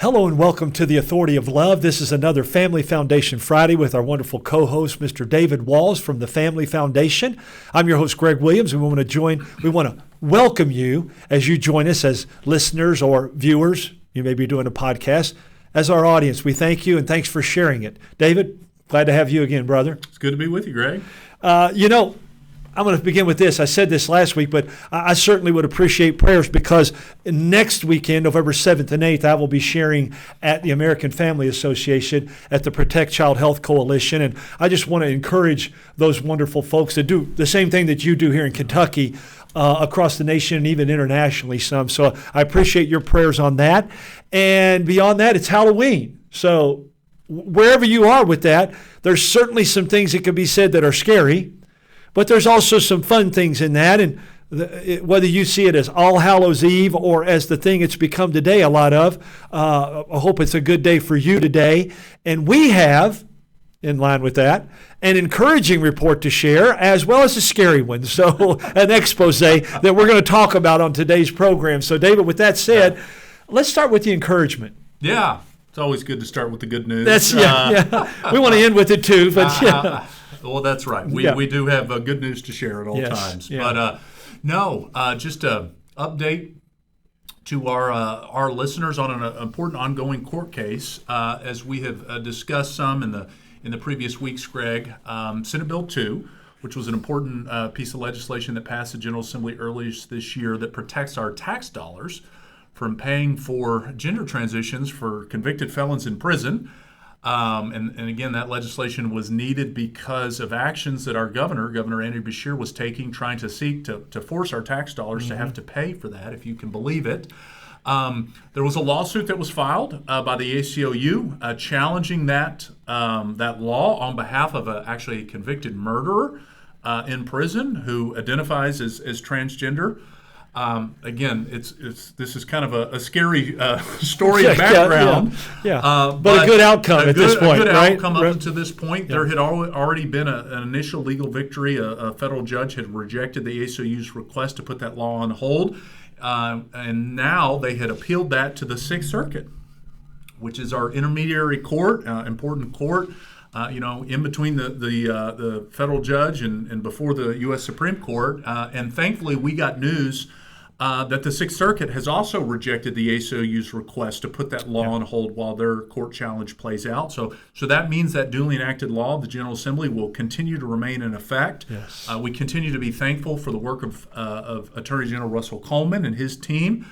Hello and welcome to the Authority of Love. This is another Family Foundation Friday with our wonderful co-host, Mr. David Walls from the Family Foundation. I'm your host, Greg Williams, and we want to welcome you as you join us as listeners or viewers. You may be doing a podcast. As our audience, we thank you and thanks for sharing it. David, glad to have you again, brother. It's good to be with you, Greg. I'm going to begin with this. I said this last week, but I certainly would appreciate prayers because next weekend, November 7th and 8th, I will be sharing at the American Family Association at the Protect Child Health Coalition. And I just want to encourage those wonderful folks to do the same thing that you do here in Kentucky, across the nation and even internationally some. So I appreciate your prayers on that. And beyond that, it's Halloween. So wherever you are with that, there's certainly some things that can be said that are scary. But there's also some fun things in that, and whether you see it as All Hallows Eve or as the thing it's become today a lot of, I hope it's a good day for you today. And we have, in line with that, an encouraging report to share as well as a scary one. So an expose that we're going to talk about on today's program. So David, with that said, let's start with the encouragement. Yeah, it's always good to start with the good news. We want to end with it too, but yeah. Well, that's right. We do have good news to share at all times. Yeah. But just an update to our listeners on an important ongoing court case. As we have discussed some in the previous weeks, Greg, Senate Bill 2, which was an important piece of legislation that passed the General Assembly earlier this year that protects our tax dollars from paying for gender transitions for convicted felons in prison. And again, that legislation was needed because of actions that our Governor Andrew Beshear, was taking, trying to seek to force our tax dollars to have to pay for that, if you can believe it. There was a lawsuit that was filed by the ACLU challenging that law on behalf of actually a convicted murderer in prison who identifies as transgender. Again, this is kind of a scary story and background. But a good outcome at this point, a good right? outcome up to this point. Yeah. There had already been an initial legal victory. A federal judge had rejected the ACLU's request to put that law on hold, and now they had appealed that to the Sixth Circuit, which is our intermediary court, important court. In between the federal judge and before the U.S. Supreme Court. And thankfully, we got news that the Sixth Circuit has also rejected the ACLU's request to put that law on hold while their court challenge plays out. So that means that duly enacted law of the General Assembly will continue to remain in effect. Yes. We continue to be thankful for the work of Attorney General Russell Coleman and his team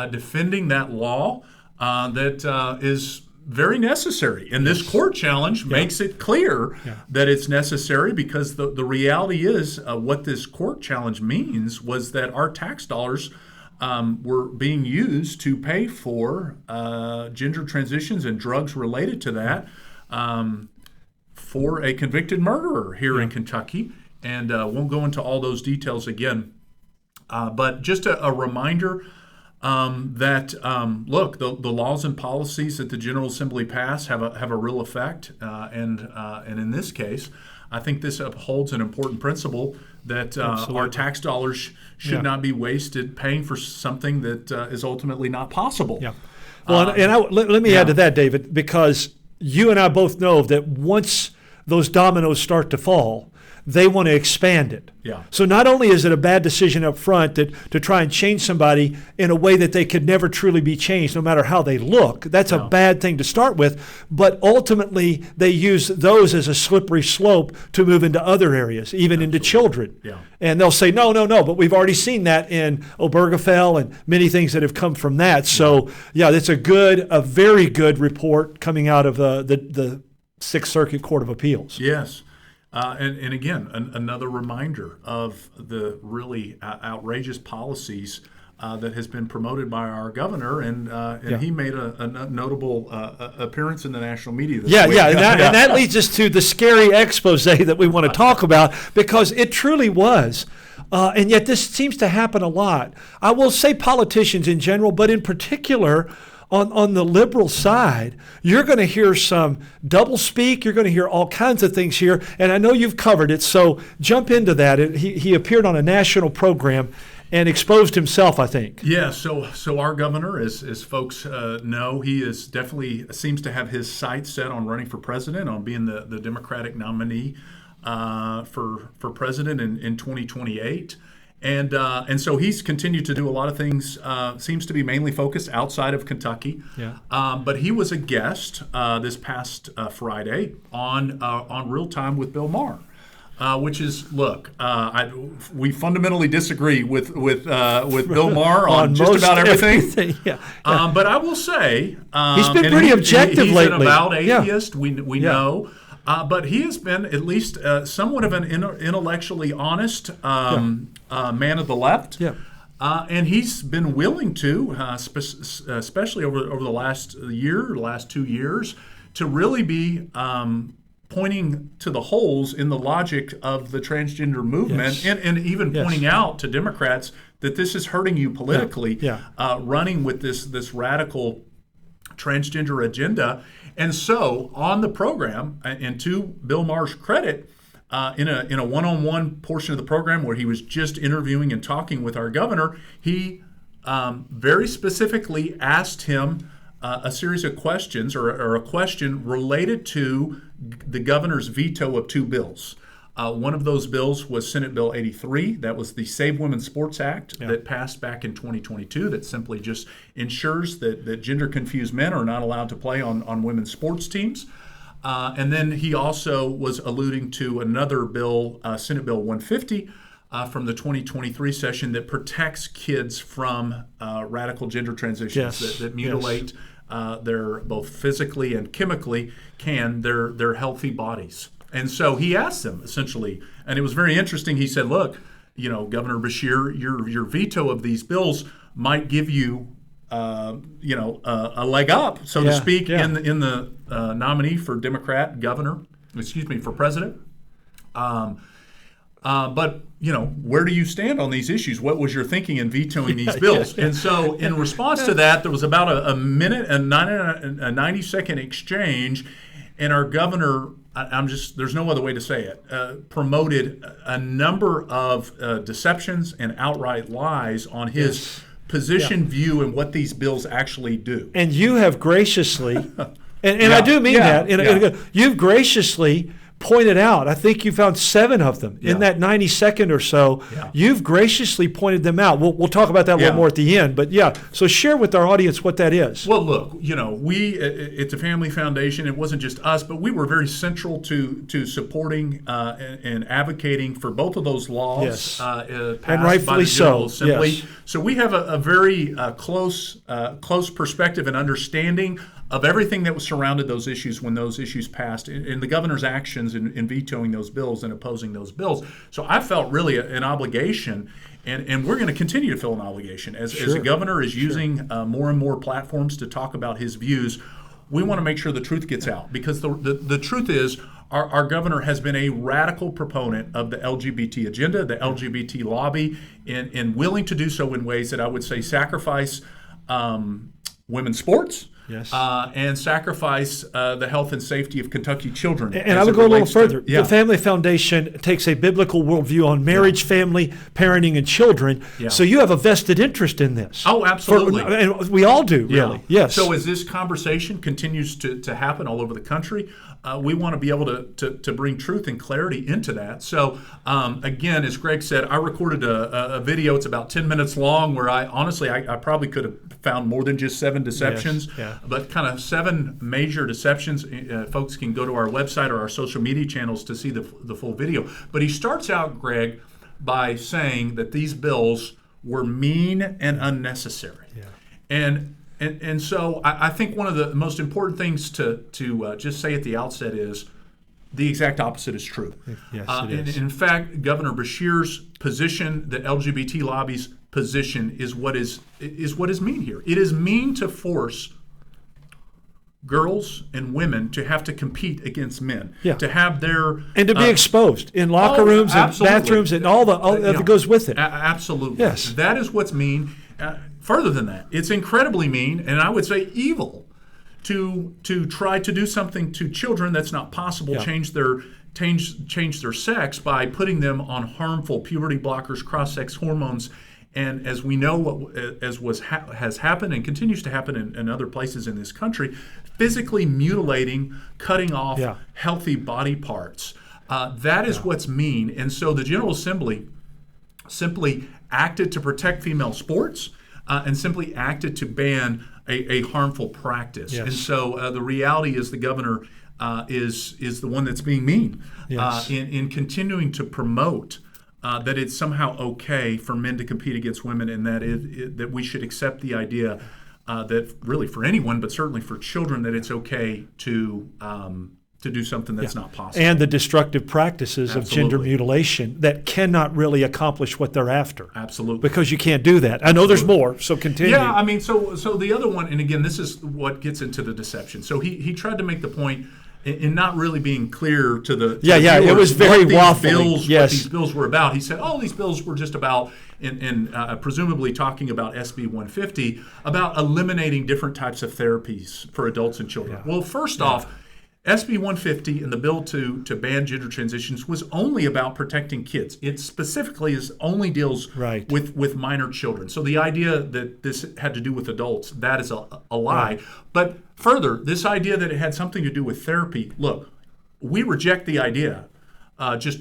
defending that law that is very necessary. And this court challenge makes it clear that it's necessary, because the reality is what this court challenge means was that our tax dollars were being used to pay for gender transitions and drugs related to that for a convicted murderer here in Kentucky. And won't go into all those details again. But just a reminder that the laws and policies that the General Assembly pass have a real effect, and in this case, I think this upholds an important principle that our tax dollars should not be wasted paying for something that is ultimately not possible. Yeah. Well, let me add to that, David, because you and I both know that once those dominoes start to fall, they want to expand it. Yeah. So not only is it a bad decision up front to try and change somebody in a way that they could never truly be changed, no matter how they look. That's a bad thing to start with. But ultimately, they use those as a slippery slope to move into other areas, even into children. Yeah. And they'll say, no, but we've already seen that in Obergefell and many things that have come from that. So, that's a very good report coming out of the Sixth Circuit Court of Appeals. Yes. And again, another reminder of the really outrageous policies that has been promoted by our governor, and he made a notable appearance in the national media this week. And that leads us to the scary expose that we want to talk about, because it truly was. And yet this seems to happen a lot. I will say politicians in general, but in particular, on the liberal side, you're going to hear some doublespeak. You're going to hear all kinds of things here, and I know you've covered it, so jump into that. He appeared on a national program, and exposed himself, I think. Yeah, so our governor, as folks know, he is definitely seems to have his sights set on running for president, on being the Democratic nominee for president in 2028. And so he's continued to do a lot of things, seems to be mainly focused outside of Kentucky. Yeah. But he was a guest this past Friday on Real Time with Bill Maher. Which is, look, we fundamentally disagree with Bill Maher on just about everything. Yeah. But I will say he's been pretty objective he's lately. He's an avowed atheist. Yeah. We know, but he has been at least somewhat of an intellectually honest man of the left. Yeah. And he's been willing to, especially over the last 2 years, to really be pointing to the holes in the logic of the transgender movement, and even pointing out to Democrats that this is hurting you politically, running with this radical transgender agenda. And so on the program, and to Bill Maher's credit, in a one-on-one portion of the program where he was just interviewing and talking with our governor, he very specifically asked him a series of questions, or a question related to the governor's veto of two bills. One of those bills was Senate Bill 83. That was the Save Women's Sports Act that passed back in 2022, that simply just ensures that gender-confused men are not allowed to play on women's sports teams. And then he also was alluding to another bill, Senate Bill 150, from the 2023 session, that protects kids from radical gender transitions that mutilate their, both physically and chemically, their healthy bodies. And so he asked them essentially, and it was very interesting. He said, "Look, Governor Beshear, your veto of these bills might give you, a leg up, so to speak, in the nominee for for president. But where do you stand on these issues? What was your thinking in vetoing these bills?" And so, in response to that, there was about a minute and a 90-second exchange, and our governor, there's no other way to say it, promoted a number of deceptions and outright lies on his position, view, and what these bills actually do. And you have graciously, and I do mean that, you've graciously pointed out, I think you found 7 of them in that 90-second or so. You've graciously pointed them out. We'll talk about that a little more at the end. But so share with our audience what that is. Well, look, we, it's a family foundation. It wasn't just us, but we were very central to supporting and advocating for both of those laws passed and rightfully by the General Assembly. Yes. So we have a very close perspective and understanding of everything that was surrounded those issues when those issues passed, and the governor's actions in vetoing those bills and opposing those bills. So I felt really an obligation, and we're going to continue to feel an obligation as the governor is using more and more platforms to talk about his views. We want to make sure the truth gets out, because the truth is our governor has been a radical proponent of the LGBT agenda, the LGBT lobby, and willing to do so in ways that I would say sacrifice women's sports. Yes. And sacrifice the health and safety of Kentucky children. And I would go a little further. The Family Foundation takes a biblical worldview on marriage, family, parenting, and children. So you have a vested interest in this. Oh, absolutely. And we all do, really. Yes. So as this conversation continues to happen all over the country, we want to be able to bring truth and clarity into that. So again, as Greg said, I recorded a video. It's about 10 minutes long, where I probably could have found more than just 7 deceptions, but kind of 7 major deceptions. Folks can go to our website or our social media channels to see the full video. But he starts out, Greg, by saying that these bills were mean and unnecessary. And so I think one of the most important things to just say at the outset is the exact opposite is true. Yes, it is. In fact, Governor Beshear's position, the LGBT lobby's position, is what is mean here. It is mean to force girls and women to have to compete against men, to have their and to be exposed in locker rooms and bathrooms and all that goes with it. Absolutely. Yes, that is what's mean. Further than that, it's incredibly mean, and I would say evil, to try to do something to children that's not possible. Change their sex by putting them on harmful puberty blockers, cross-sex hormones, And as we know, has happened and continues to happen in other places in this country, physically mutilating, cutting off healthy body parts. That is what's mean. And so the General Assembly simply acted to protect female sports and simply acted to ban a harmful practice. Yes. And so the reality is the governor is the one that's being mean in continuing to promote that it's somehow okay for men to compete against women, and that we should accept the idea that really for anyone, but certainly for children, that it's okay to do something that's not possible. And the destructive practices of gender mutilation that cannot really accomplish what they're after. Absolutely. Because you can't do that. I know there's more, so continue. Yeah, I mean, so the other one, and again, this is what gets into the deception. So he tried to make the point in not really being clear to the it was very waffling. What these bills were about. He said, these bills were just about, and presumably talking about SB 150, about eliminating different types of therapies for adults and children. Yeah. Well, first off, SB 150 and the bill to ban gender transitions was only about protecting kids. It specifically only deals with minor children. So the idea that this had to do with adults, that is a lie. Right. But further, this idea that it had something to do with therapy, look, we reject the idea just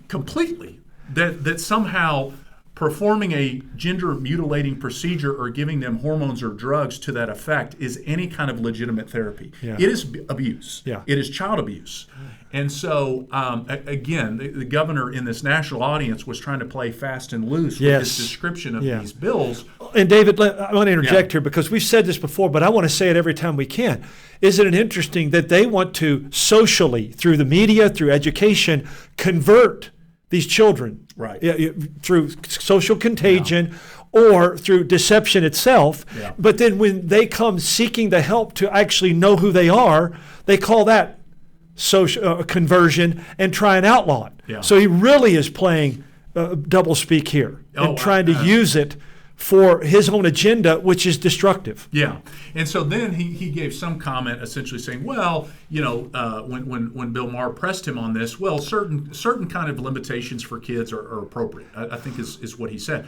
completely that somehow performing a gender mutilating procedure or giving them hormones or drugs to that effect is any kind of legitimate therapy. Yeah. It is abuse. Yeah. It is child abuse. And so, again, the governor in this national audience was trying to play fast and loose with his description of these bills. And David, I want to interject here because we've said this before, but I want to say it every time we can. Isn't it interesting that they want to socially, through the media, through education, convert these children through social contagion or through deception itself. Yeah. But then when they come seeking the help to actually know who they are, they call that social conversion and try and outlaw it. Yeah. So he really is playing double speak here and trying to use it for his own agenda, which is destructive. Yeah, and so then he gave some comment essentially saying, well, when Bill Maher pressed him on this, well, certain kind of limitations for kids are appropriate, I think is what he said.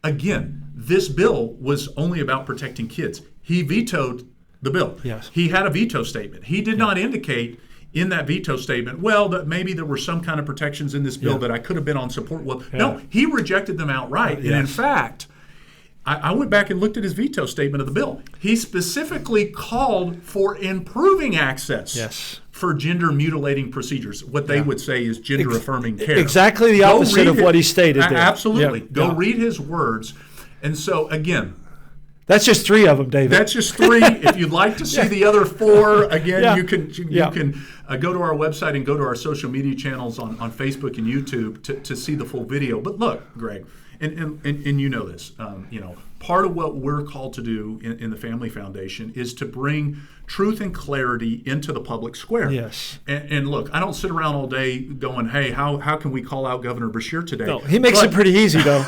Again, this bill was only about protecting kids. He vetoed the bill. Yes. He had a veto statement. He did not indicate in that veto statement, well, that maybe there were some kind of protections in this bill that I could have been on support with. No, he rejected them outright. And in fact, I went back and looked at his veto statement of the bill. He specifically called for improving access for gender mutilating procedures. What they would say is gender affirming care. Exactly the opposite of what he stated there. Absolutely. Go read his words. And so, again, that's just 3 of them, David. That's just 3. If you'd like to see the other 4, again, you can go to our website and go to our social media channels on Facebook and YouTube to see the full video. But look, Greg, and you know this, part of what we're called to do in the Family Foundation is to bring truth and clarity into the public square. Yes. And look, I don't sit around all day going, hey, how can we call out Governor Beshear today? No, he makes it pretty easy, though.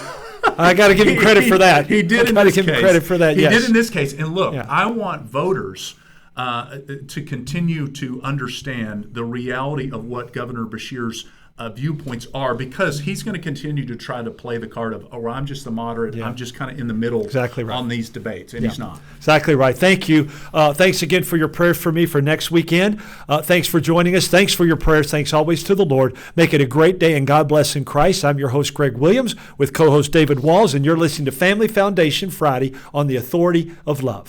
I got to give him credit for that. He did in this case. Give him credit for that. He did in this case. And look, I want voters to continue to understand the reality of what Governor Beshear's viewpoints are, because he's going to continue to try to play the card of, I'm just the moderate, I'm just kind of in the middle on these debates, and he's not. Exactly right. Thank you. Thanks again for your prayers for me for next weekend. Thanks for joining us. Thanks for your prayers. Thanks always to the Lord. Make it a great day, and God bless in Christ. I'm your host, Greg Williams, with co-host David Walls, and you're listening to Family Foundation Friday on the Authority of Love.